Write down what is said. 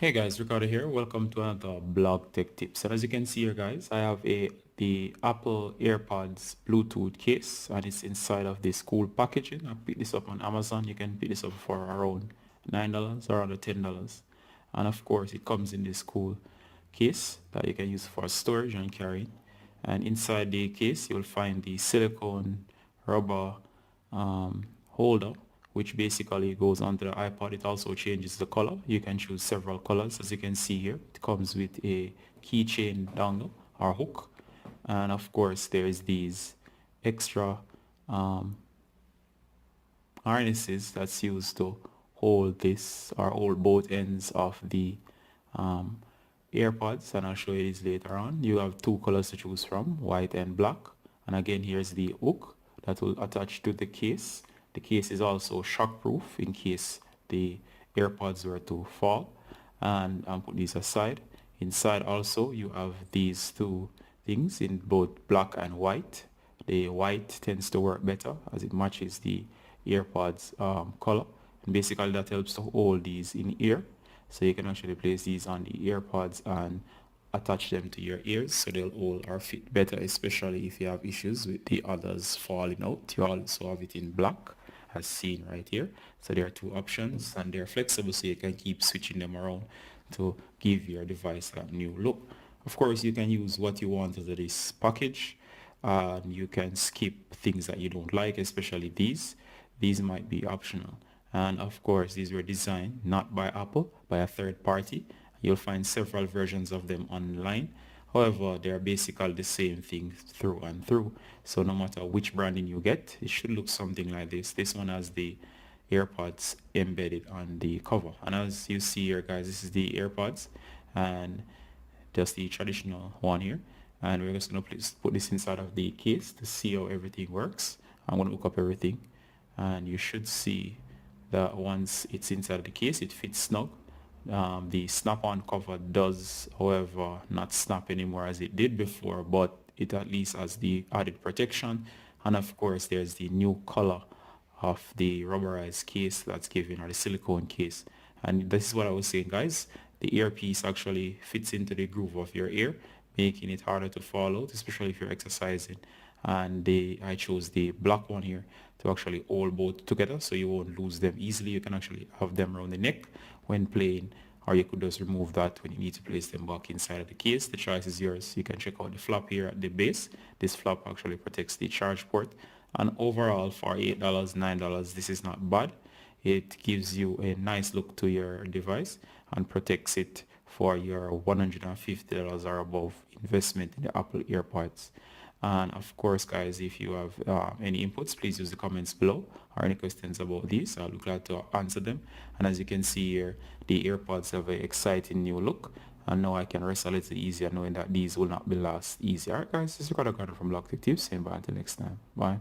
Hey guys, Ricardo here. Welcome to another blog tech tips. And as you can see here guys, I have the Apple Airpods Bluetooth case and it's inside of this cool packaging. I picked this up on Amazon. You can pick this up for around $9 or around $10. And of course it comes in this cool case that you can use for storage and carrying. And inside the case you'll find the silicone rubber holder, which basically goes onto the iPod. It also changes the color. You can choose several colors. As you can see here, it comes with a keychain dongle or hook, and of course there's these extra harnesses that's used to hold this or hold both ends of the AirPods, and I'll show you this later on. You have two colors to choose from, white and black. And again, here's the hook that will attach to the case. The case is also shockproof in case the AirPods were to fall. And I'll put these aside. Inside also you have these two things in both black and white. The white tends to work better as it matches the AirPods color. And basically that helps to hold these in ear. So you can actually place these on the AirPods and attach them to your ears so they'll hold or fit better, especially if you have issues with the others falling out. You also have it in black as seen right here. So there are two options and they're flexible so you can keep switching them around to give your device that new look. Of course, you can use what you want out of this package. You can skip things that you don't like, especially these. These might be optional. And of course, these were designed not by Apple, by a third party. You'll find several versions of them online. However, they're basically the same thing through and through. So no matter which branding you get, it should look something like this. This one has the AirPods embedded on the cover. And as you see here, guys, this is the AirPods and just the traditional one here. And we're just going to put this inside of the case to see how everything works. I'm going to hook up everything. And you should see that once it's inside the case, it fits snug. The snap-on cover does, however, not snap anymore as it did before, but it at least has the added protection. And of course, there's the new color of the rubberized case that's given, or the silicone case. And this is what I was saying, guys. The earpiece actually fits into the groove of your ear, making it harder to fall out, especially if you're exercising. And I chose the black one here to actually hold both together so you won't lose them easily. You can actually have them around the neck when playing, or you could just remove that when you need to place them back inside of the case. The choice is yours. You can check out the flap here at the base. This flap actually protects the charge port, and overall for $8, $9, this is not bad. It gives you a nice look to your device and protects it for your $150 or above investment in the Apple AirPods. And of course, guys, if you have any inputs, please use the comments below, or any questions about these. I'll be glad to answer them. And as you can see here, the AirPods have an exciting new look. And now I can rest a little easier knowing that these will not be lost easy. Alright guys, this is Ricardo from Blog Tech Tips, and bye until next time. Bye.